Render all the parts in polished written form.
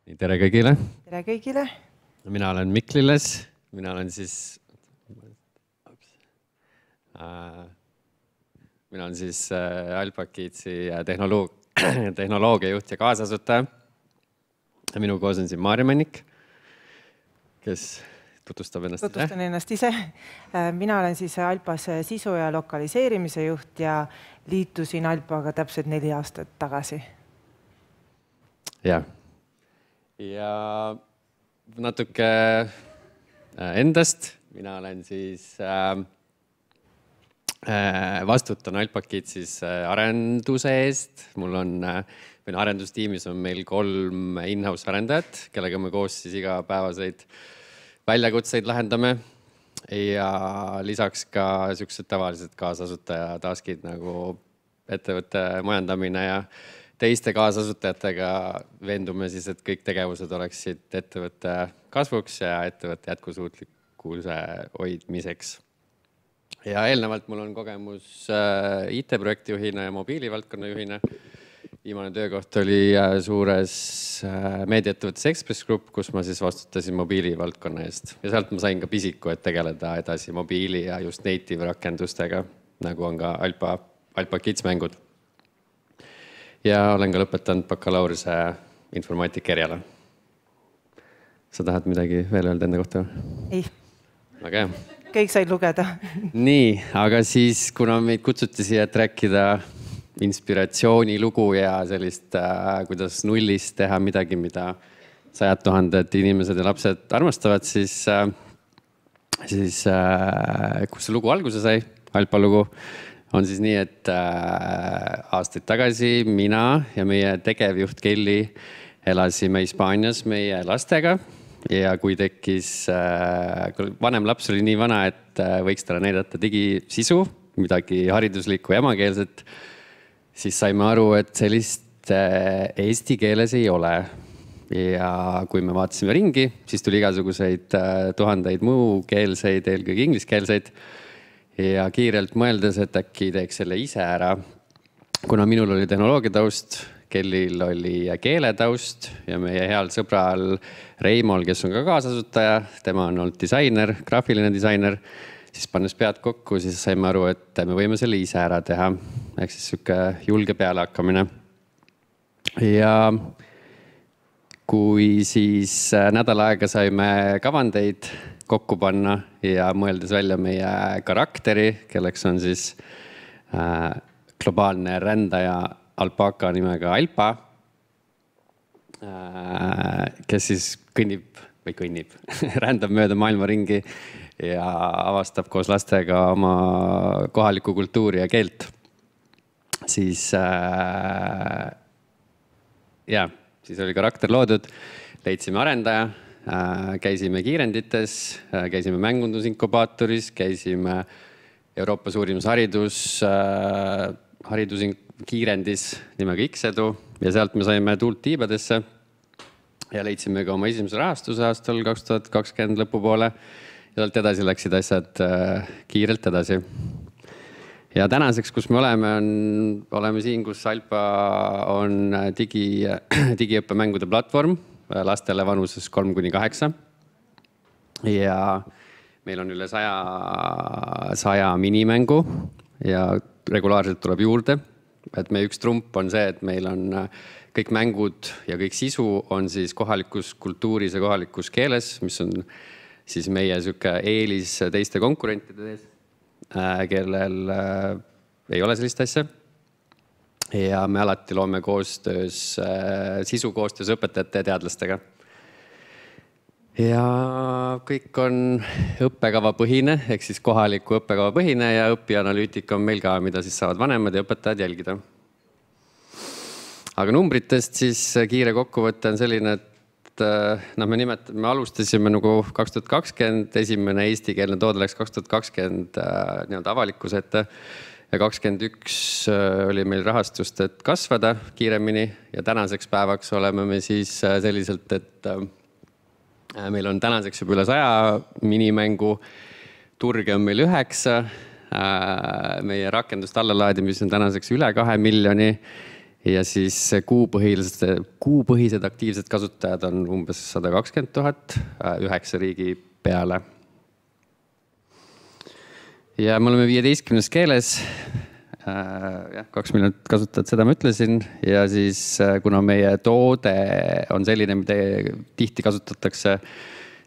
Tere kõigile. Tere kõigile. Mina olen Mikliles. Mina olen Alpakiitsi tehnoloogiajuht ja kaasasutaja. Minu koos on siin Maarja Männik, kes tutvustab ennast ise. Tutvustan ennast ise. Mina olen siis Alpas sisu ja lokaliseerimise juht ja liitusin Alpaga täpselt 4 aastat tagasi. Ja natuke endast. Mina olen siis vastutan Alpakiitsis arenduse eest. Mul on arendustiimis on meil 3 in-house arendajat, kellega me koos siis igapäevaseid väljakutseid lahendame. Ja lisaks ka sellised tavalised kaasasutaja taskid nagu ettevõtte majandamine ja teiste kaasasutajatega veendume siis, et kõik tegevused oleksid ettevõtte kasvuks ja ettevõtte jätkusuutlikkuse hoidmiseks. Ja eelnevalt mul on kogemus IT-projekti juhina ja mobiilivaldkonna juhina. Viimane töökoht oli suures meediaettevõttes Express Group, kus ma siis vastutasin mobiilivaldkonna eest. Ja sealt ma sain ka pisiku, et tegeleda edasi mobiili ja just native rakendustega, nagu on ka Alpakiits mängud. Ja olen ka lõpetanud bakalaureuse informaatika eriala. Sa tahad midagi veel öelda enda kohta? Ei. Väga hea. Kõik said lugeda. Nii, aga siis, kuna meid kutsuti siia, et rääkida inspiratsioonilugu ja sellist, kuidas nullist teha midagi, mida 100 000 inimesed ja lapsed armastavad, siis kus see lugu alguse sai, Alpa lugu, on siis nii, et aastaid tagasi mina ja meie tegevjuht Kelly elasime Hispaanias meie lastega ja kui tekkis, vanem laps oli nii vana, et võiks talle näidata digisisu, midagi hariduslikku ja emakeelset, siis saime aru, et sellist eesti keeles ei ole. Ja kui me vaatasime ringi, siis tuli igasuguseid tuhandeid muukeelseid, eelkõige ingliskeelseid. Ja kiirelt mõeldes, et äkki teeks selle ise ära. Kuna minul oli tehnoloogiataust, Kellil oli keeletaust ja meie heal sõbral Reimol, kes on ka kaasasutaja, tema on olnud disainer, graafiline disainer, siis pannes pead kokku, siis saime aru, et me võime selle ise ära teha. Ehk siis selline julge pealehakkamine. Ja kui siis nädal aega saime kavandeid kokku panna ja mõeldes välja meie karakteri, kelleks on siis globaalne rändaja alpaka nimega Alpa, kes siis kõnnib, rändab mööda maailma ringi ja avastab koos lastega oma kohalikku kultuuri ja keelt. Siis oli karakter loodud, leidsime arendaja, käisime kiirendites, käisime mängundusinkubaatoris, käisime Euroopa suurimas hariduskiirendis nimega X-edu ja sealt me saime tuult tiibadesse ja leidsime ka oma esimese rahastuse aastal 2020 lõpupoole ja sealt edasi läksid asjad kiirelt edasi. Ja tänaseks, kus me oleme siin, kus Alpa on digiõppemängude platvorm lastele vanuses 3–8 ja meil on üle 100 minimängu ja regulaarselt tuleb juurde. Et meie üks trump on see, et meil on kõik mängud ja kõik sisu on siis kohalikus kultuuris ja kohalikus keeles, mis on siis meie eelis teiste konkurentide ees, kellel ei ole sellist asja. Ja me alati loome sisu koostöös õpetajate ja teadlastega. Ja kõik on õppekava põhine, ehk siis kohaliku õppekava põhine ja õpianalüütika on meil ka, mida siis saavad vanemad ja õpetajad jälgida. Aga numbritest siis kiire kokkuvõte on selline, et me alustasime nagu 2020, esimene eestikeelne toode läks 2020 avalikkuse ette ja 2021 oli meil rahastust, et kasvada kiiremini ja tänaseks päevaks oleme me siis selliselt, et meil on tänaseks juba üle 100 minimängu, turge on meil 9, meie rakendust allalaadimis on tänaseks üle 2 miljoni ja siis kuupõhised aktiivsed kasutajad on umbes 120 000 9 riigi peale. Ja me oleme 15 keeles. 2 miljonit kasutajat, seda ma ütlesin. Ja siis kuna meie toode on selline, mida tihti kasutatakse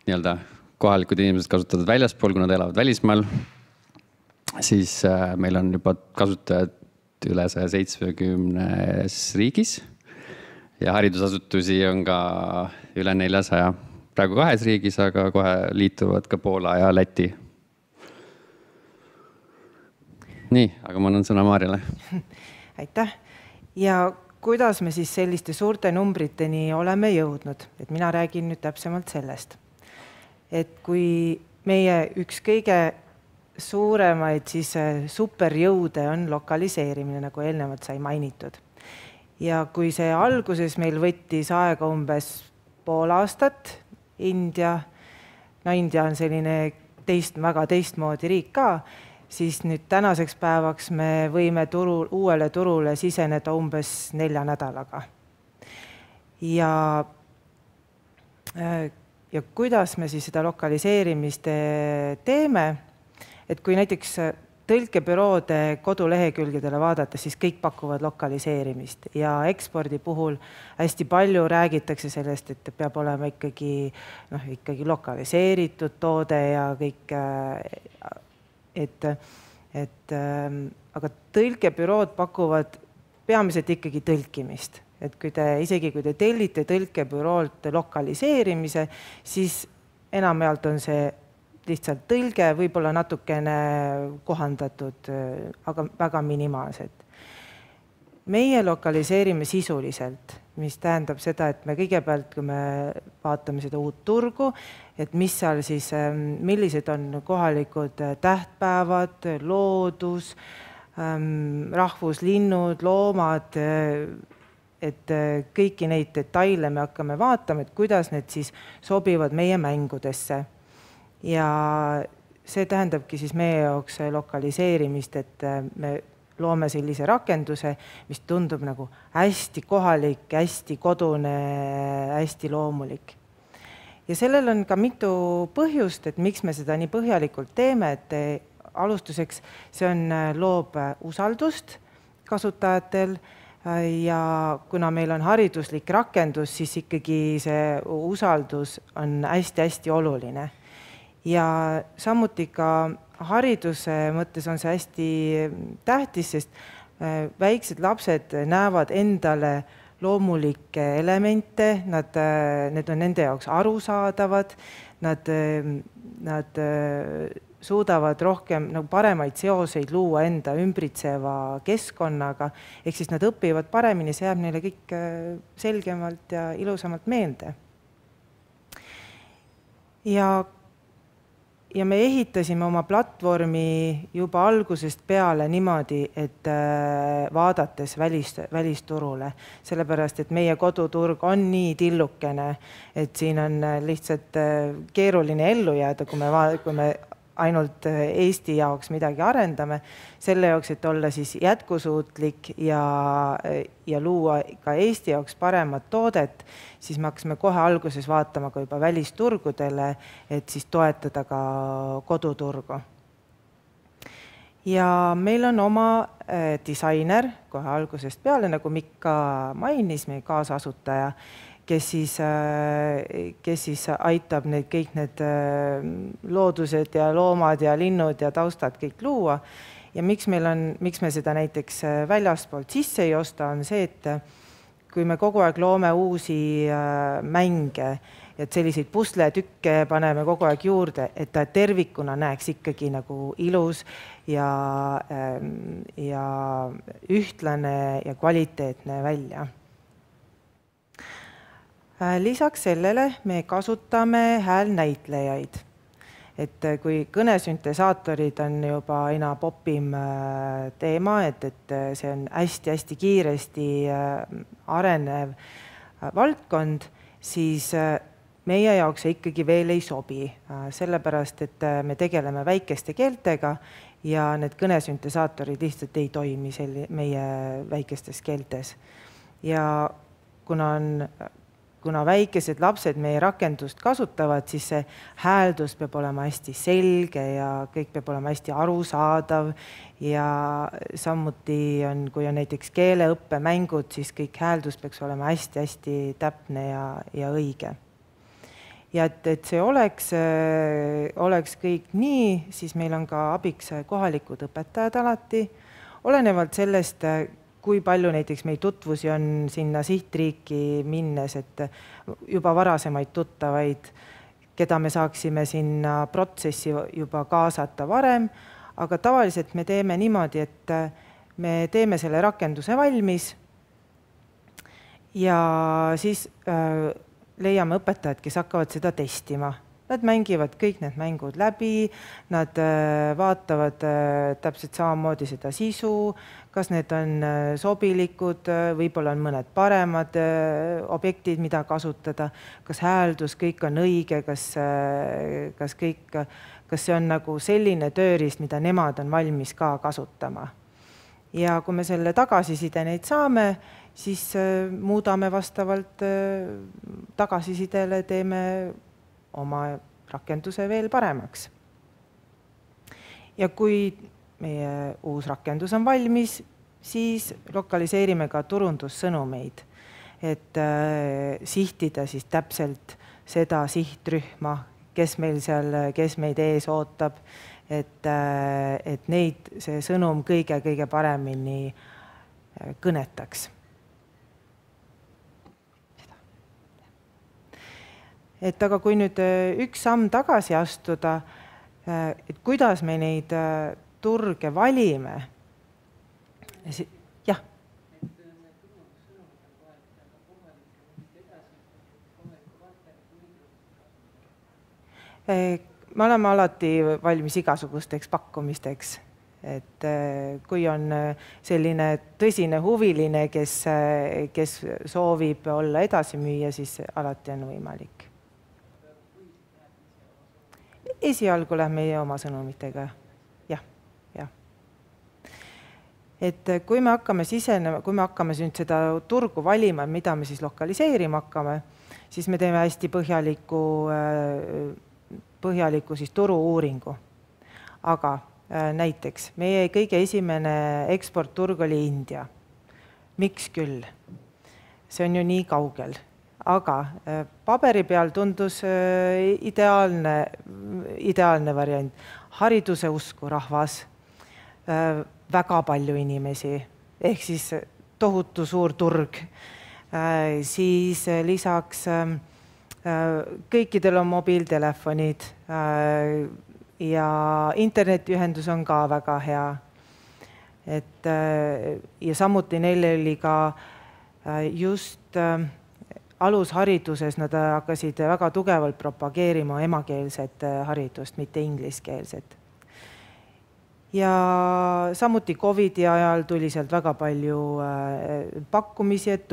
nii-öelda kohalikud inimesed kasutavad väljaspool, kuna nad elavad välismaal, siis meil on juba kasutajad üle 170 riigis ja haridusasutusi on ka üle 400. Praegu 2 riigis, aga kohe liituvad ka Poola ja Läti. Nii, aga ma annan sõna Maarjale. Aitäh. Ja kuidas me siis selliste suurte numbriteni oleme jõudnud? Et mina räägin nüüd täpsemalt sellest. Et kui meie üks kõige suuremaid siis superjõude on lokaliseerimine, nagu eelnevalt sai mainitud. Ja kui see alguses meil võttis aega umbes pool aastat, India on selline väga teistmoodi riik ka, siis nüüd tänaseks päevaks me võime uuele turule siseneda umbes 4 nädalaga. Ja kuidas me siis seda lokaliseerimist teeme? Et kui näiteks tõlkebüroode kodulehekülgedele vaadata, siis kõik pakuvad lokaliseerimist ja ekspordi puhul hästi palju räägitakse sellest, et peab olema ikkagi lokaliseeritud toode ja kõik, aga tõlkebürood pakuvad peamiselt ikkagi tõlkimist. Et isegi kui te tellite tõlkebüroolt lokaliseerimise, siis enamjaolt on see lihtsalt tõlge, võib-olla natukene kohandatud, aga väga minimaalselt. Meie lokaliseerime sisuliselt, mis tähendab seda, et me kõigepealt, kui me vaatame seda uut turgu, et mis seal siis, millised on kohalikud tähtpäevad, loodus, rahvuslinnud, loomad, et kõiki neid detaile me hakkame vaatama, et kuidas need siis sobivad meie mängudesse. Ja see tähendabki siis meie jaoks lokaliseerimist, et me loome sellise rakenduse, mis tundub nagu hästi kohalik, hästi kodune, hästi loomulik. Ja sellel on ka mitu põhjust, et miks me seda nii põhjalikult teeme, et alustuseks see loob usaldust kasutajatel ja kuna meil on hariduslik rakendus, siis ikkagi see usaldus on hästi-hästi oluline. Ja samuti ka hariduse mõttes on see hästi tähtis, sest väiksed lapsed näevad endale loomulikke elemente, need on nende jaoks arusaadavad, nad suudavad rohkem paremaid seoseid luua enda ümbritseva keskkonnaga, ehk siis nad õpivad paremini, see jääb neile kõik selgemalt ja ilusamalt meelde. Ja me ehitasime oma platvormi juba algusest peale niimoodi, et vaadates välisturule, sellepärast, et meie koduturg on nii tillukene, et siin on lihtsalt keeruline ellu jääda, kui me ainult Eesti jaoks midagi arendame, selle jaoks, et olla siis jätkusuutlik ja luua ka Eesti jaoks paremat toodet, siis me hakkasime kohe alguses vaatama ka juba välisturgudele, et siis toetada ka koduturgu. Ja meil on oma disainer kohe algusest peale, nagu Mikk ka mainis, meie kaasasutaja, kes siis aitab kõik need loodused ja loomad ja linnud ja taustad kõik luua. Ja miks me seda näiteks väljastpoolt sisse ei osta, on see, et kui me kogu aeg loome uusi mänge, et selliseid pusletükke paneme kogu aeg juurde, et ta tervikuna näeks ikkagi nagu ilus ja ühtlane ja kvaliteetne välja. Lisaks sellele me kasutame häälnäitlejaid. Et kui kõnesüntesaatorid on juba aina popim teema, et see on hästi-hästi kiiresti arenev valdkond, siis meie jaoks see ikkagi veel ei sobi, sellepärast, et me tegeleme väikeste keeltega ja need kõnesüntesaatorid lihtsalt ei toimi meie väikestes keeltes. Ja kuna väikesed lapsed meie rakendust kasutavad, siis see hääldus peab olema hästi selge ja kõik peab olema hästi arusaadav ja samuti kui on näiteks keeleõppemängud, siis kõik hääldus peaks olema hästi-hästi täpne ja õige. Ja et see oleks kõik nii, siis meil on ka abiks kohalikud õpetajad alati, olenevalt sellest, kui palju näiteks meil tutvusi on sinna sihtriiki minnes, et juba varasemaid tuttavaid, keda me saaksime sinna protsessi juba kaasata varem, aga tavaliselt me teeme niimoodi, et me teeme selle rakenduse valmis ja siis leiame õpetajad, kes hakkavad seda testima. Nad mängivad kõik need mängud läbi, nad vaatavad täpselt samamoodi seda sisu, kas need on sobilikud, võib-olla on mõned paremad objektid, mida kasutada, kas hääldus, kõik on õige, kas see on nagu selline tööriist, mida nemad on valmis ka kasutama. Ja kui me selle tagasiside neid saame, siis muudame vastavalt tagasisidele, teeme oma rakenduse veel paremaks. Ja kui meie uus rakendus on valmis, siis lokaliseerime ka turundussõnumeid, et sihtida siis täpselt seda sihtrühma, kes meid ees ootab, et neid see sõnum kõige paremini kõnetaks. Et aga kui nüüd üks samm tagasi astuda, et kuidas me neid turge valime, jah. Me oleme alati valmis igasugusteks pakkumisteks, et kui on selline tõsine huviline, kes soovib olla edasimüüja, siis alati on võimalik. Esialgu lähme oma sõnumitega. Jah. Et kui me hakkame nüüd seda turgu valima, mida me siis lokaliseerima hakkame, siis me teeme hästi põhjaliku siis turu-uuringu. Aga näiteks meie kõige esimene eksportturg oli India. Miks küll? See on ju nii kaugel. Aga paberi peal tundus ideaalne variant. Hariduse usku rahvas, väga palju inimesi, ehk siis tohutu suur turg. Siis lisaks kõikidel on mobiiltelefonid ja internetiühendus on ka väga hea. Ja samuti neil oli ka just alushariduses nad hakkasid väga tugevalt propageerima emakeelset haridust, mitte ingliskeelset. Ja samuti COVID-i ajal tuli sealt väga palju pakkumisi, et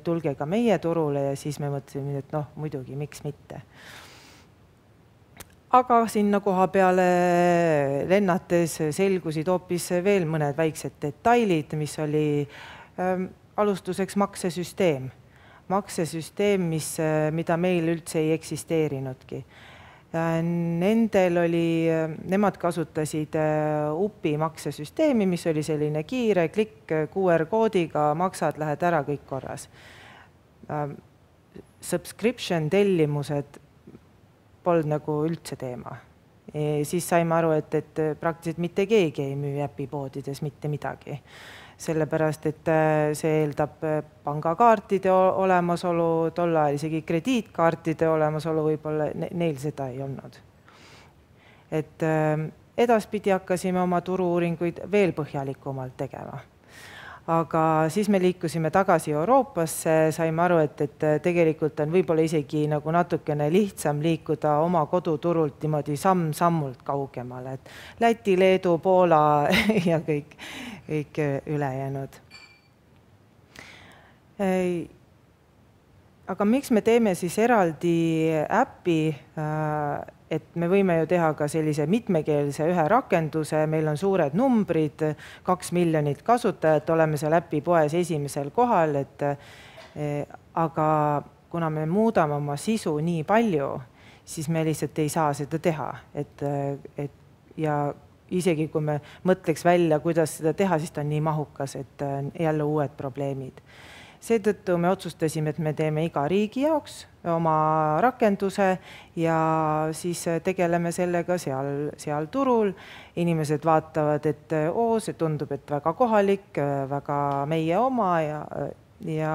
tulge ka meie turule ja siis me mõtlesime, et muidugi, miks mitte. Aga sinna koha peale lennates selgusid hoopis veel mõned väiksed detailid, mis oli alustuseks maksesüsteem. Maksesüsteem, mida meil üldse ei eksisteerinudki. Nemad kasutasid UPI maksesüsteemi, mis oli selline kiire klikk QR-koodiga, maksad, lähed ära, kõik korras. Subscription tellimused polnud nagu üldse teema. Siis saime aru, et praktiliselt mitte keegi ei müü äpipoodides mitte midagi. Sellepärast, et see eeldab pangakaartide olemasolu, tol ajal isegi krediitkaartide olemasolu, võib-olla neil seda ei olnud. Et edaspidi hakkasime oma turu-uuringuid veel põhjalikumalt tegema. Aga siis me liikusime tagasi Euroopasse, saime aru, et tegelikult on võib-olla isegi nagu natukene lihtsam liikuda oma koduturult niimoodi samm-sammult kaugemale. Läti, Leedu, Poola ja kõik ülejäänud. Aga miks me teeme siis eraldi äpi, et me võime ju teha ka sellise mitmekeelse ühe rakenduse, meil on suured numbrid, 2 miljonit kasutajat, oleme seal äpipoes esimesel kohal, aga kuna me muudame oma sisu nii palju, siis me lihtsalt ei saa seda teha. Ja isegi kui me mõtleks välja, kuidas seda teha, siis ta on nii mahukas, et jälle uued probleemid. Seetõttu me otsustasime, et me teeme iga riigi jaoks oma rakenduse ja siis tegeleme sellega seal turul. Inimesed vaatavad, et see tundub, et väga kohalik, väga meie oma ja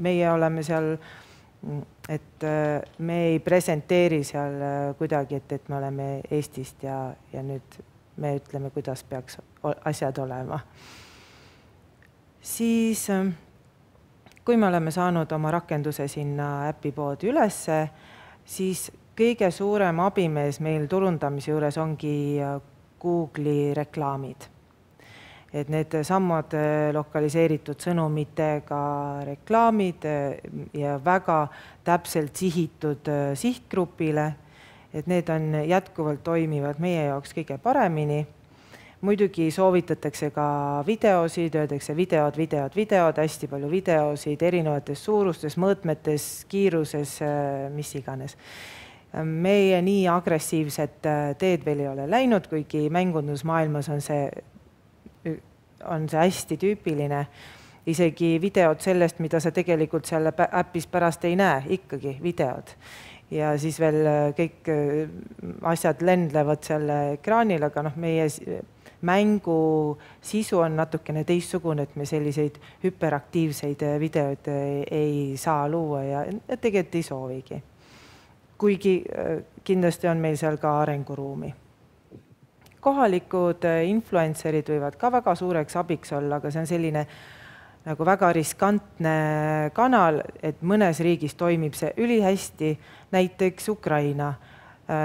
meie oleme seal, et me ei presenteeri seal kuidagi, et me oleme Eestist ja nüüd me ütleme, kuidas peaks asjad olema. Siis kui me oleme saanud oma rakenduse sinna äpipoodi ülesse, siis kõige suurem abimees meil turundamise juures ongi Google'i reklaamid. Et need sammad lokaliseeritud sõnumitega reklaamid ja väga täpselt sihitud sihtgrupile, et need on jätkuvalt toimivad meie jaoks kõige paremini. Muidugi soovitatakse ka videosid, öeldakse videod, hästi palju videosid, erinevates suurustes, mõõtmetes, kiiruses, mis iganes. Meie nii agressiivset teed veel ei ole läinud, kuigi mängundusmaailmas on see hästi tüüpiline. Isegi videod sellest, mida sa tegelikult seal äpis pärast ei näe, ikkagi videod. Ja siis veel kõik asjad lendlevad selle ekraanil, aga meie mängu sisu on natukene teistsugune, et me selliseid hüperaktiivseid videoid ei saa luua ja tegelikult ei soovigi. Kuigi kindlasti on meil seal ka arenguruumi. Kohalikud influencerid võivad ka väga suureks abiks olla, aga see on selline nagu väga riskantne kanal, et mõnes riigis toimib see ülihästi, näiteks Ukraina.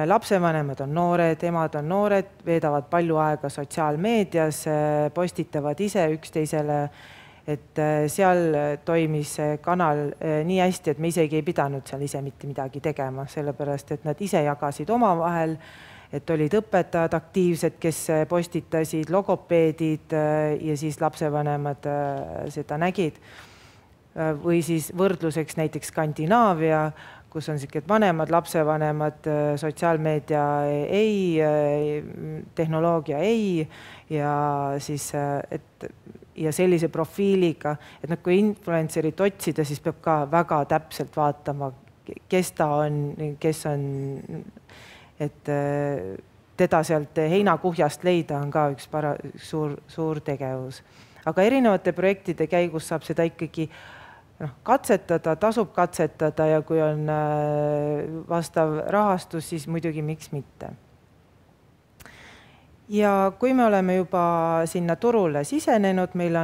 Lapsevanemad on noored, emad on noored, veedavad palju aega sotsiaalmeedias, postitavad ise üksteisele, et seal toimis kanal nii hästi, et me isegi ei pidanud seal ise mitte midagi tegema, sellepärast, et nad ise jagasid omavahel, et olid õpetajad aktiivsed, kes postitasid, logopeedid ja siis lapsevanemad seda nägid. Või siis võrdluseks näiteks Skandinaavia, kus on sellised vanemad, lapsevanemad, sotsiaalmeedia ei, tehnoloogia ei ja sellise profiiliga, et kui influencerit otsida, siis peab ka väga täpselt vaatama, kes ta on, et teda sealt heinakuhjast leida on ka üks suur tegevus. Aga erinevate projektide käigus saab seda ikkagi katsetada, tasub katsetada ja kui on vastav rahastus, siis muidugi miks mitte. Ja kui me oleme juba sinna turule sisenenud, meil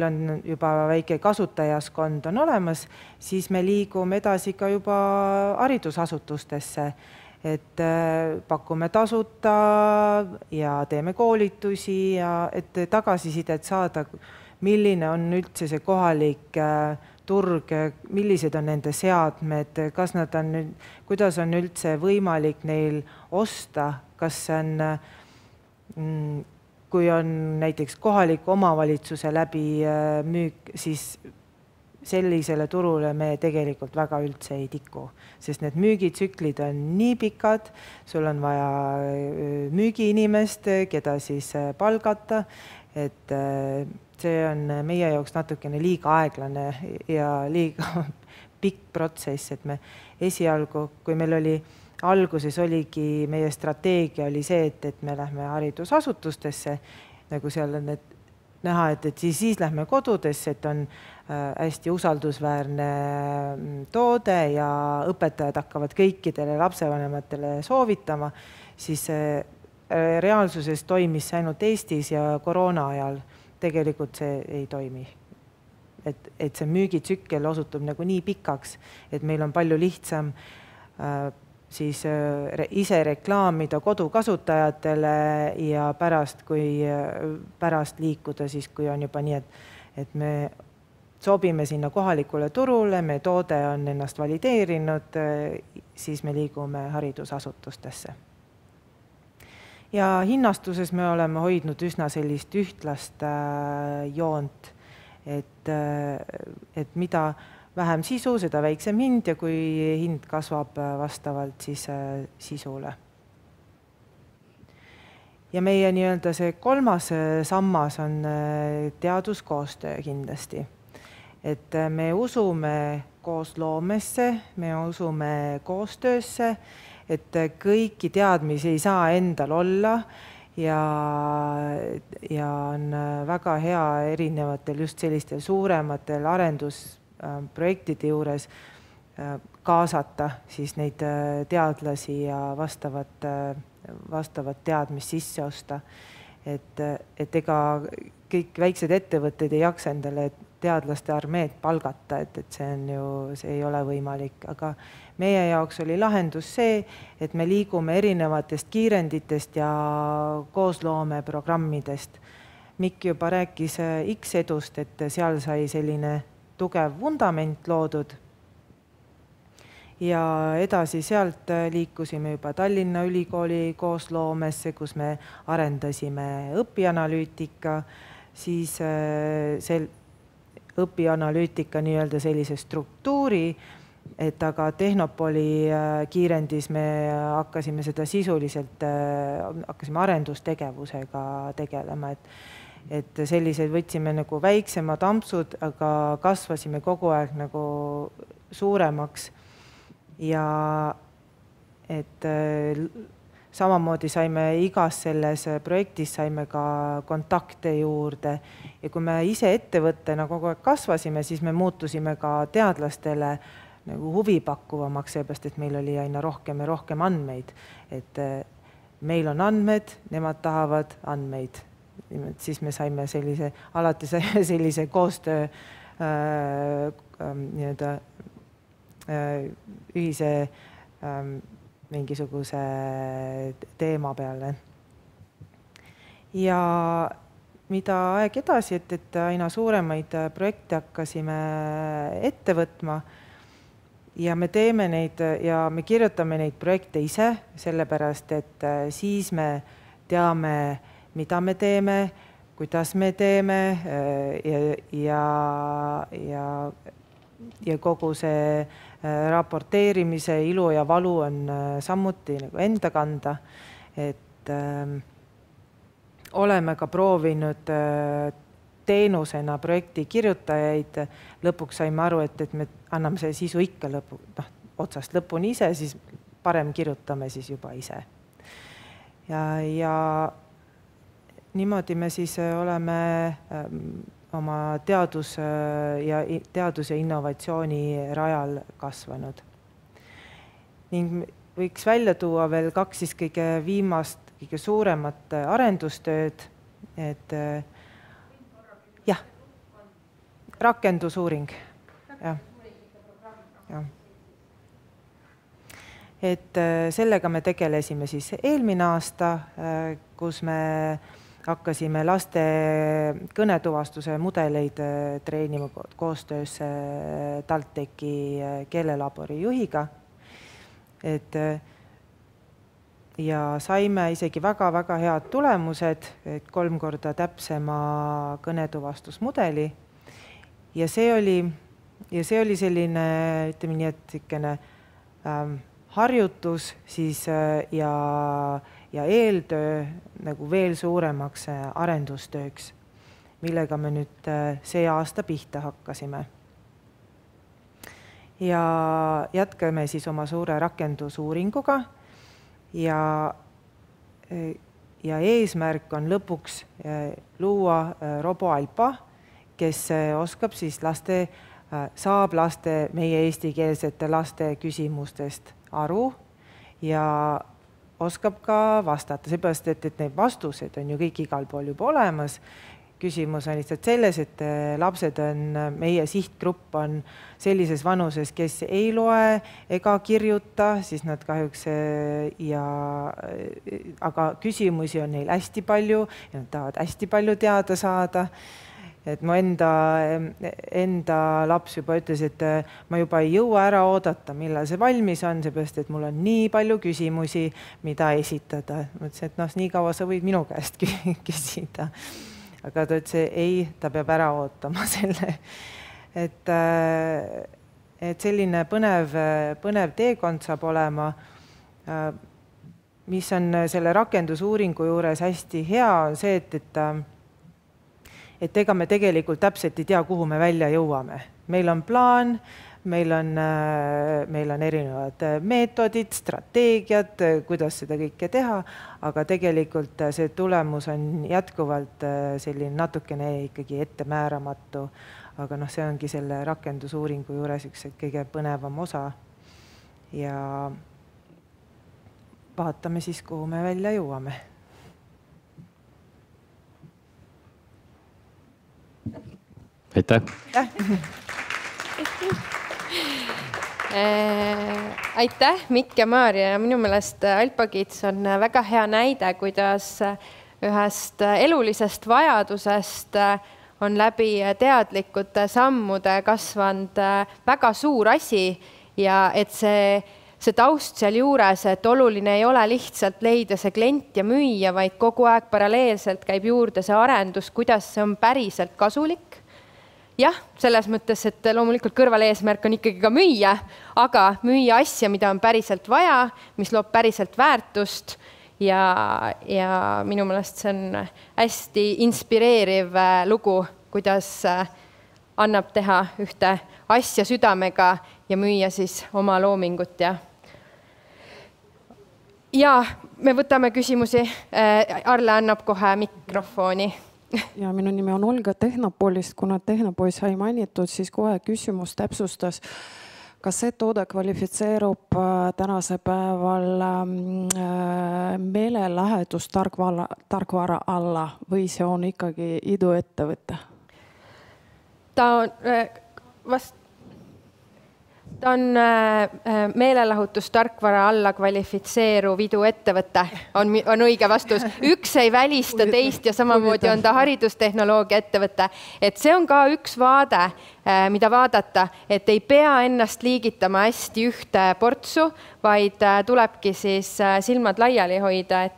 on juba väike kasutajaskond on olemas, siis me liigume edasi ka juba haridusasutustesse, et pakume tasuta ja teeme koolitusi ja et tagasisidet saada, milline on üldse see kohalik turg, millised on nende seadmed, kuidas on üldse võimalik neil osta, kas kui on näiteks kohaliku omavalitsuse läbi müük, siis sellisele turule me tegelikult väga üldse ei tiku, sest need müügitsüklid on nii pikad, sul on vaja müügiinimest, keda siis palgata, et see on meie jaoks natukene liiga aeglane ja liiga pikk protsess, et me esialgu, kui meil oli alguses oligi, meie strateegia oli see, et me lähme haridusasutustesse, nagu seal on näha, et siis lähme kodudesse, et on hästi usaldusväärne toode ja õpetajad hakkavad kõikidele lapsevanematele soovitama, siis reaalsuses toimis see ainult Eestis ja koroona ajal tegelikult see ei toimi. Et see müügitsükkel osutub nagu nii pikaks, et meil on palju lihtsam siis ise reklaamida kodukasutajatele ja pärast liikuda siis, kui on juba nii, et me sobime sinna kohalikule turule, me toode on ennast valideerinud, siis me liigume haridusasutustesse. Ja hinnastuses me oleme hoidnud üsna sellist ühtlast joont, et mida vähem sisu, seda väiksem hind ja kui hind kasvab vastavalt siis sisule. Ja meie nii-öelda see kolmas sammas on teaduskoostöö kindlasti. Et me usume koosloomesse, me usume koostöösse, et kõiki teadmisi ei saa endal olla ja on väga hea erinevatel just sellistel suurematel arendusprojektide juures kaasata siis neid teadlasi ja vastavat teadmist sisse osta. Et ega kõik väiksed ettevõtted ei jaksa endale teadlaste armeed palgata, et see ei ole võimalik, aga meie jaoks oli lahendus see, et me liigume erinevatest kiirenditest ja koosloomeprogrammidest. Mikk juba rääkis X-edust, et seal sai selline tugev vundament loodud. Ja edasi sealt liikusime juba Tallinna Ülikooli koosloomesse, kus me arendasime õpianalüütika, siis õpianalüütika nii-öelda sellise struktuuri, et aga Tehnopoli kiirendis me hakkasime seda sisuliselt, hakkasime arendustegevusega tegelema, et sellised võtsime nagu väiksemad ampsud, aga kasvasime kogu aeg nagu suuremaks ja et samamoodi saime igas selles projektis saime ka kontakte juurde ja kui me ise ettevõttena kogu aeg kasvasime, siis me muutusime ka teadlastele nagu huvipakkuvamaks, seepärast, et meil oli aina rohkem ja rohkem andmeid. Et meil on andmed, nemad tahavad andmeid. Siis me saime alati sellise koostöö ühise mingisuguse teema peale. Ja mida aeg edasi, et aina suuremaid projekte hakkasime ette võtma ja me teeme neid ja me kirjutame neid projekte ise, sellepärast, et siis me teame, mida me teeme, kuidas me teeme ja kogu see raporteerimise ilu ja valu on samuti nagu enda kanda, et oleme ka proovinud teenusena projekti kirjutajaid, lõpuks saime aru, et me anname see sisu ikka otsast lõpuni ise, siis parem kirjutame siis juba ise. Ja niimoodi me siis oleme oma teadus ja innovatsiooni rajal kasvanud. Ning võiks välja tuua veel 2 siis kõige viimast, kõige suuremat arendustööd, et jah, rakendusuuring. Et sellega me tegelesime siis eelmine aasta, kus me hakkasime laste kõnetuvastuse mudeleid treenima koostöös TalTechi keelelabori juhiga. Ja saime isegi väga-väga head tulemused, 3 korda täpsema kõnetuvastusmudeli. Ja see oli selline, ütleme nii, et selline harjutus siis ja eeltöö nagu veel suuremaks arendustööks, millega me nüüd see aasta pihta hakkasime. Ja jätkame siis oma suure rakendusuuringuga ja eesmärk on lõpuks luua RoboAlpa, kes oskab siis saab meie eestikeelsete laste küsimustest aru ja oskab ka vastata, seepärast, et need vastused on ju kõik igal pool juba olemas. Küsimus on lihtsalt selles, et lapsed meie sihtgrupp on sellises vanuses, kes ei loe ega kirjuta, siis nad kahjuks aga küsimusi on neil hästi palju ja nad tahavad hästi palju teada saada. et mu enda laps juba ütles, et ma juba ei jõua ära oodata, millal see valmis on, seepärast, et mul on nii palju küsimusi, mida esitada. Ma ütlesin, et nii kaua sa võid minu käest küsida. Aga ta ütles, ei, ta peab ära ootama selle. Et selline põnev teekond saab olema, mis on selle rakendusuuringu juures hästi hea, on see, et ega me tegelikult täpselt ei tea, kuhu me välja jõuame. Meil on plaan, meil on erinevad meetodid, strateegiad, kuidas seda kõike teha, aga tegelikult see tulemus on jätkuvalt selline natukene ikkagi ettemääramatu. Aga see ongi selle rakendusuuringu juures üks kõige põnevam osa. Ja vaatame siis, kuhu me välja jõuame. Aitäh! Aitäh, Mikk ja Maarja. Minu meelest Alpha-Kids on väga hea näide, kuidas ühest elulisest vajadusest on läbi teadlikute sammude kasvanud väga suur asi ja et see taust seal juures, et oluline ei ole lihtsalt leida see klient ja müüa, vaid kogu aeg paralleelselt käib juurde see arendus, kuidas see on päriselt kasulik. Jah, selles mõttes, et loomulikult kõrvaleesmärk on ikkagi ka müüa, aga müüa asja, mida on päriselt vaja, mis loob päriselt väärtust ja minu meelest see on hästi inspireeriv lugu, kuidas annab teha ühte asja südamega ja müüa siis oma loomingut. Ja me võtame küsimusi. Arle annab kohe mikrofoni. Ja minu nimi on Olga Tehnopolist, kuna Tehnopoi sai mainitud, siis kohe küsimus täpsustas, kas see toode kvalifitseerub tänase päeval meelelahendustarkvara alla või see on ikkagi iduettevõte? Ta on meelelahutustarkvara alla kvalifitseeruv iduettevõte, on õige vastus. Üks ei välista teist ja samamoodi on ta haridustehnoloogia ettevõte. Et see on ka üks vaade, mida vaadata, et ei pea ennast liigitama hästi ühte portsu, vaid tulebki siis silmad laiali hoida,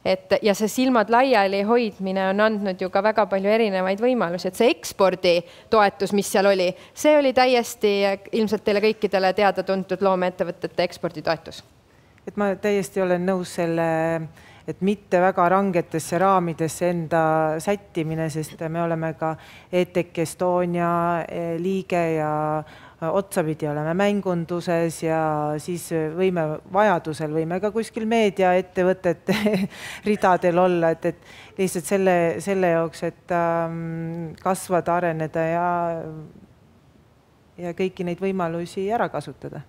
ja see silmad laiali hoidmine on andnud ju ka väga palju erinevaid võimalusi, et see eksporditoetus, mis seal oli, see oli täiesti ilmselt teile kõikidele teada tuntud loomeettevõtete eksporditoetus. Et ma täiesti olen nõus selle, et mitte väga rangetesse raamidesse enda sättimine, sest me oleme ka ETEC Estonia liige ja otsapidi oleme mängunduses ja siis vajadusel võime ka kuskil meediaettevõtete ridadel olla, et lihtsalt selle jaoks, et kasvada, areneda ja kõiki neid võimalusi ära kasutada.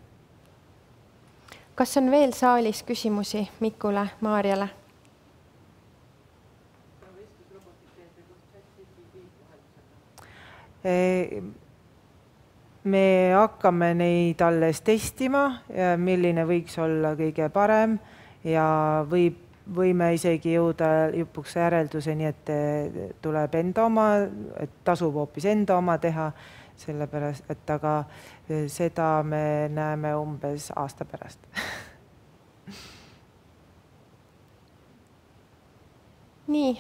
Kas on veel saalis küsimusi Mikule, Maarjale? Me hakkame neid alles testima, milline võiks olla kõige parem ja võime isegi jõuda lõpuks järelduseni, et tuleb enda oma, et tasub hoopis enda oma teha, sellepärast, et aga seda me näeme umbes aasta pärast. Nii,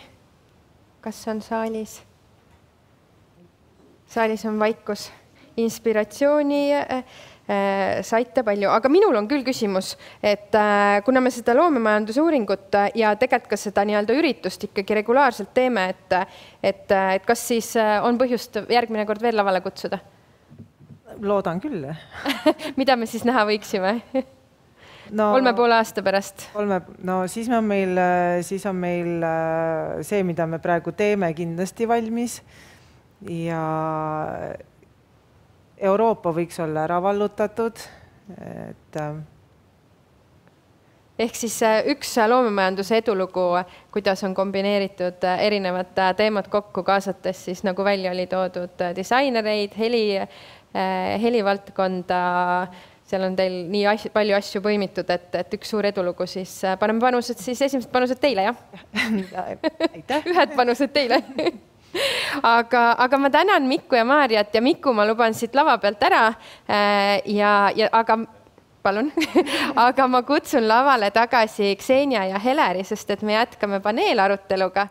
kas on saalis? Saalis on vaikus. Inspiratsiooni saite palju, aga minul on küll küsimus, et kuna me seda loomemajanduseuuringut ja tegelikult ka seda üritust ikkagi regulaarselt teeme, et kas siis on põhjust järgmine kord veel lavale kutsuda? Loodan küll. Mida me siis näha võiksime? 3,5 aasta pärast. No siis on meil see, mida me praegu teeme, kindlasti valmis ja Euroopa võiks olla ära vallutatud. Ehk siis üks loomemajanduse edulugu, kuidas on kombineeritud erinevad teemad kokku kaasates, siis nagu välja oli toodud disainereid, helivaldkonda, seal on teil nii palju asju põimitud, et üks suur edulugu, siis paneme panused, siis esimesed panused teile, jah? Ühed panused teile. aga ma tänan Mikku ja Maarjat ja Mikku ma luban siit lava pealt ära aga palun, aga ma kutsun lavale tagasi Ksenia ja Heleri, sest et me jätkame paneelaruteluga.